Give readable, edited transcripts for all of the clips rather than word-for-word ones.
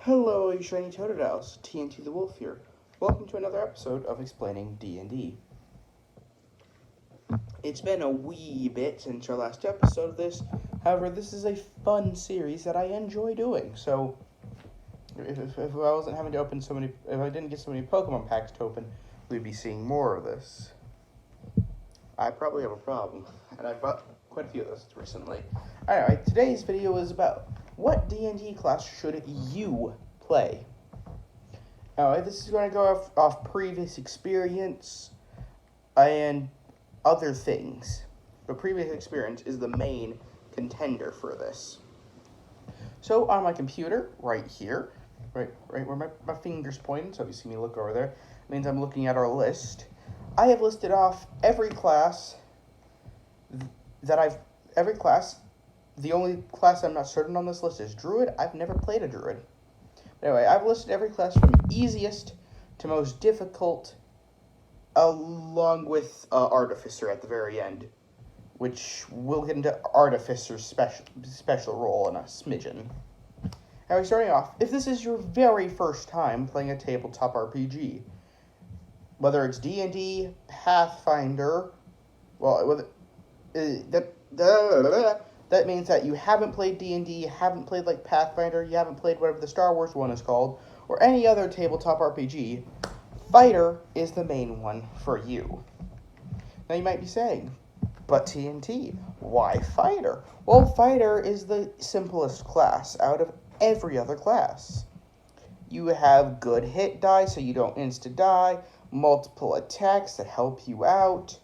Hello, you shiny Totodals, TNT the Wolf here. Welcome to another episode of Explaining D&D. It's been a wee bit since our last episode of this. However, this is a fun series that I enjoy doing. So, if I wasn't having to open so many, if I didn't get so many Pokemon packs to open, we'd be seeing more of this. I probably have a problem, and I've bought quite a few of those recently. Anyway, today's video is about what D&D class should you play? Alright, this is going to go off previous experience and other things. The previous experience is the main contender for this. So on my computer, right here, right where my finger's pointing, so if you see me look over there, it means I'm looking at our list. I have listed off every class The only class I'm not certain on this list is Druid. I've never played a Druid. But anyway, I've listed every class from easiest to most difficult, along with Artificer at the very end, which we'll get into Artificer's special role in a smidgen. Anyway, starting off, if this is your very first time playing a tabletop RPG, whether it's D&D, Pathfinder, that means that you haven't played D&D, you haven't played like Pathfinder, you haven't played whatever the Star Wars one is called, or any other tabletop RPG, Fighter is the main one for you. Now you might be saying, but TNT, why Fighter? Well, Fighter is the simplest class out of every other class. You have good hit die, so you don't insta-die, multiple attacks that help you out,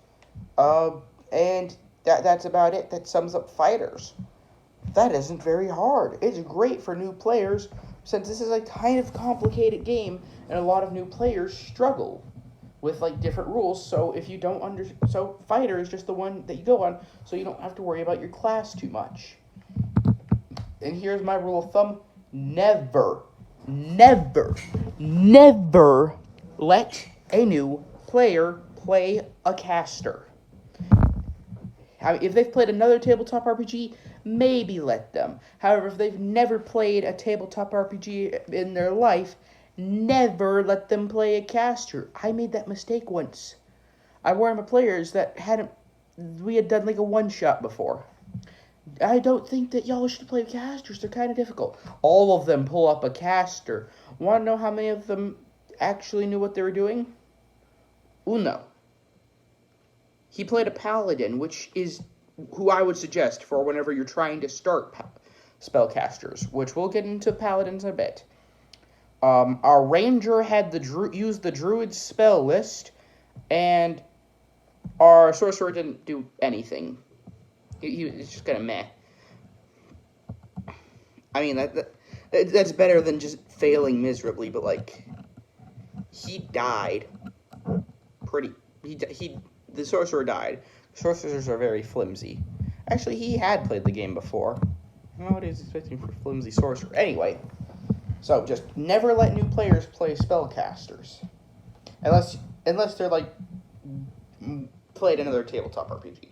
and that's about it. That sums up Fighters. That isn't very hard. It's great for new players, since this is a kind of complicated game, and a lot of new players struggle with like different rules. So if you don't so Fighter is just the one that you go on, so you don't have to worry about your class too much. And here's my rule of thumb: never let a new player play a caster. If they've played another tabletop RPG, maybe let them. However, if they've never played a tabletop RPG in their life, never let them play a caster. I made that mistake once. I warned my players that we had done like a one-shot before. I don't think that y'all should play casters. They're kind of difficult. All of them pull up a caster. Want to know how many of them actually knew what they were doing? Uno. He played a Paladin, which is who I would suggest for whenever you're trying to start spellcasters, which we'll get into Paladins in a bit. Our Ranger had used the Druid spell list, and our Sorcerer didn't do anything. He was just kind of meh. I mean, that's better than just failing miserably, but, like, he died the Sorcerer died. Sorcerers are very flimsy. Actually, he had played the game before. I don't know what he was expecting for flimsy Sorcerer. Anyway, so just never let new players play spellcasters. Unless they're, like, played another tabletop RPG.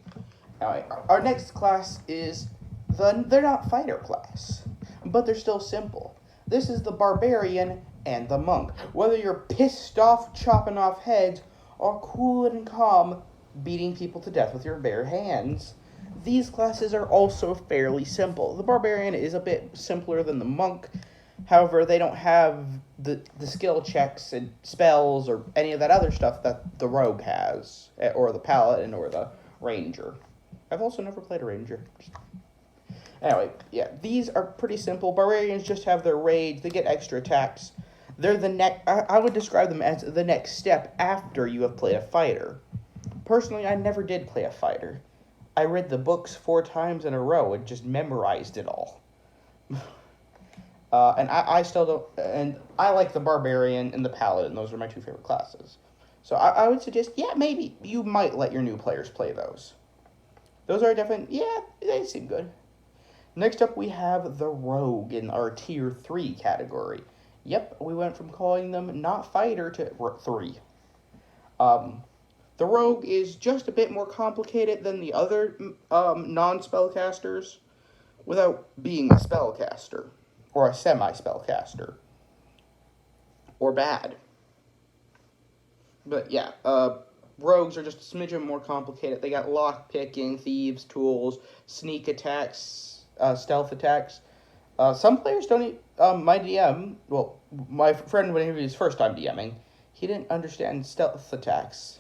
Alright, our next class is they're not fighter class, but they're still simple. This is the Barbarian and the Monk. Whether you're pissed off chopping off heads or cool and calm beating people to death with your bare hands, these classes are also fairly simple. The Barbarian is a bit simpler than the Monk. However, they don't have the skill checks and spells or any of that other stuff that the Rogue has, or the Paladin or the Ranger. I've also never played a Ranger. Anyway, yeah, these are pretty simple. Barbarians just have their rage. They get extra attacks. They're I would describe them as the next step after you have played a fighter. Personally, I never did play a fighter. I read the books 4 times in a row and just memorized it all. And I still don't... And I like the Barbarian and the Paladin. Those are my 2 favorite classes. So I would suggest, yeah, maybe you might let your new players play those. Those are definitely... Yeah, they seem good. Next up, we have the Rogue in our Tier 3 category. Yep, we went from calling them not fighter to 3. The Rogue is just a bit more complicated than the other non-spellcasters without being a spellcaster, or a semi-spellcaster. or bad. But yeah, rogues are just a smidgen more complicated. They got lock picking, thieves, tools, sneak attacks, stealth attacks. Some players don't. My DM, well, my friend when he was first time DMing, he didn't understand stealth attacks.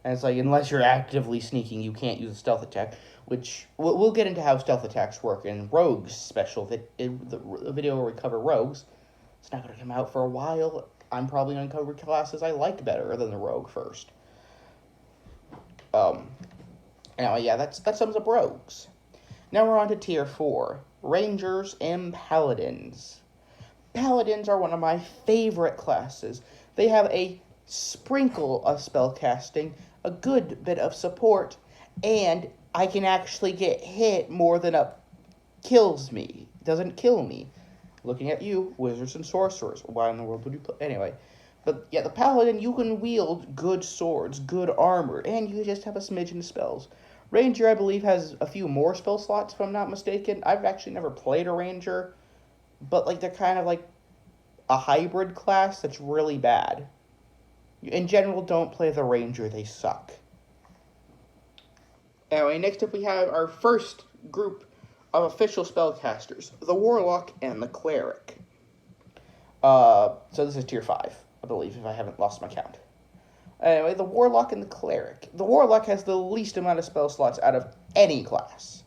And it's like, unless you're actively sneaking, you can't use a stealth attack. Which we'll get into how stealth attacks work in Rogues special. The video where we cover Rogues. It's not going to come out for a while. I'm probably going to cover classes I like better than the Rogue first. Anyway, yeah, that sums up Rogues. Now we're on to Tier 4. Rangers and Paladins. Paladins are one of my favorite classes. They have a sprinkle of spellcasting, a good bit of support, and I can actually get hit more than kills me. Doesn't kill me. Looking at you, wizards and sorcerers. Why in the world would you play? Anyway. But yeah, the Paladin, you can wield good swords, good armor, and you just have a smidgen of spells. Ranger, I believe, has a few more spell slots, if I'm not mistaken. I've actually never played a Ranger, but like they're kind of like a hybrid class that's really bad. In general, don't play the Ranger, they suck. Anyway, next up we have our first group of official spellcasters, the Warlock and the Cleric. So this is Tier 5, I believe, if I haven't lost my count. Anyway, the Warlock and the Cleric. The Warlock has the least amount of spell slots out of any class.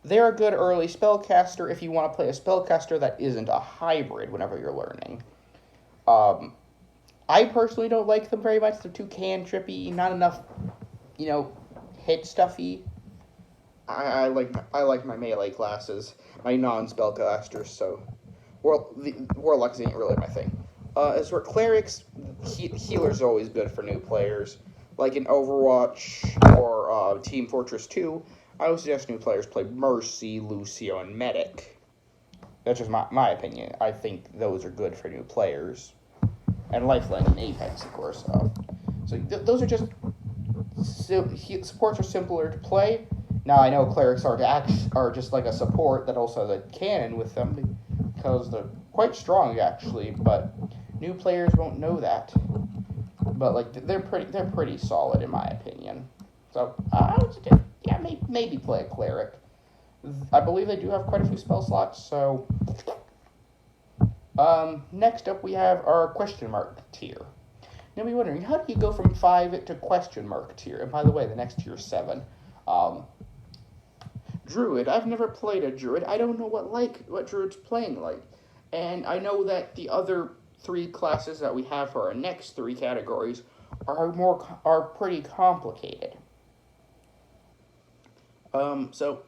They're a good early spellcaster if you want to play a spellcaster that isn't a hybrid whenever you're learning. I personally don't like them very much. They're too cantrippy, not enough, hit stuffy. I like my melee classes, my non-spellcasters, so the Warlocks ain't really my thing. As for Clerics, healer's always good for new players. Like in Overwatch or Team Fortress 2, I would suggest new players play Mercy, Lucio, and Medic. That's just my opinion. I think those are good for new players. And Lifeline and Apex, of course. So those are just... supports are simpler to play. Now, I know Clerics are just like a support that also has a cannon with them, because they're quite strong, actually, but new players won't know that. But, like, they're pretty solid, in my opinion. So, I would suggest, yeah, maybe play a Cleric. I believe they do have quite a few spell slots, so... next up we have our question mark tier. Now you're wondering, how do you go from 5 to question mark tier? And by the way, the next tier is 7. Druid. I've never played a Druid. I don't know what Druid's playing like. And I know that the other 3 classes that we have for our next 3 categories are pretty complicated. So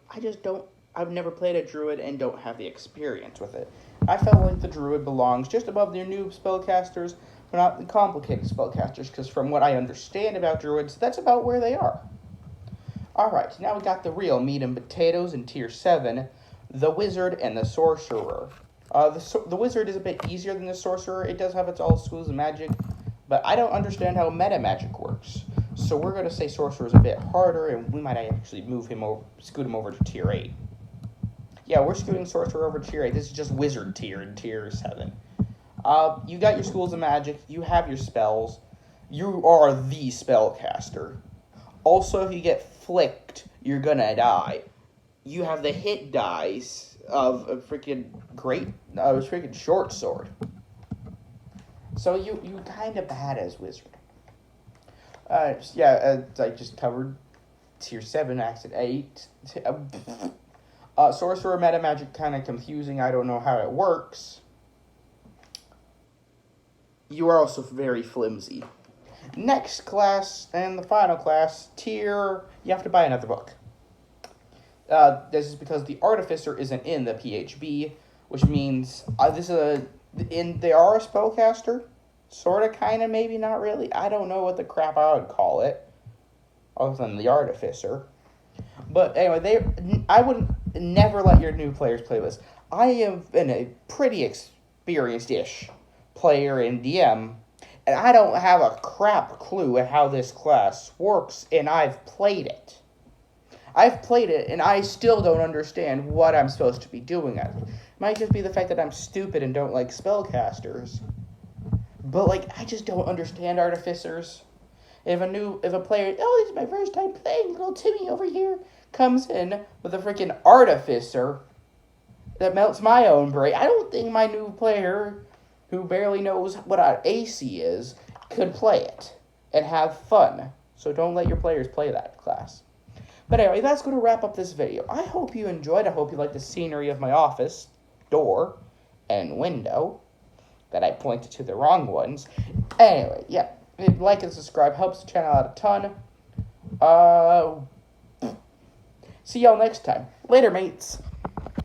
I've never played a Druid and don't have the experience with it. I felt like the Druid belongs just above their new spellcasters, but not the complicated spellcasters, because from what I understand about Druids, that's about where they are. Alright, now we got the real meat and potatoes in Tier 7, the Wizard and the Sorcerer. The Wizard is a bit easier than the Sorcerer. It does have its all schools of magic, but I don't understand how meta magic works. So we're going to say Sorcerer is a bit harder, and we might actually scoot him over to Tier 8. Yeah, we're scooting Sorcerer over to Tier 8. This is just Wizard tier in Tier 7. You got your schools of magic. You have your spells. You are the spellcaster. Also, if you get flicked, you're gonna die. You have the hit dice of a freaking short sword. So you kind of bad as Wizard. I just covered Tier 7, Axe at 8. Sorcerer meta magic kind of confusing. I don't know how it works. You are also very flimsy. Next class, and the final class, tier, you have to buy another book. This is because the Artificer isn't in the PHB, which means they are a spellcaster. Sort of, kind of, maybe, not really. I don't know what the crap I would call it, other than the Artificer. But anyway, I would never let your new players play this. I have been a pretty experienced-ish player in DM, and I don't have a crap clue at how this class works, and I've played it. And I still don't understand what I'm supposed to be doing at it. Might just be the fact that I'm stupid and don't like spellcasters. But, like, I just don't understand artificers. If a player, oh, this is my first time playing, little Timmy over here, comes in with a freaking artificer that melts my own brain, I don't think my new player, who barely knows what an AC is, could play it and have fun. So don't let your players play that class. But anyway, that's going to wrap up this video. I hope you enjoyed. I hope you liked the scenery of my office, door, and window, that I pointed to the wrong ones. Anyway, yeah. Like and subscribe helps the channel out a ton. See y'all next time. Later, mates.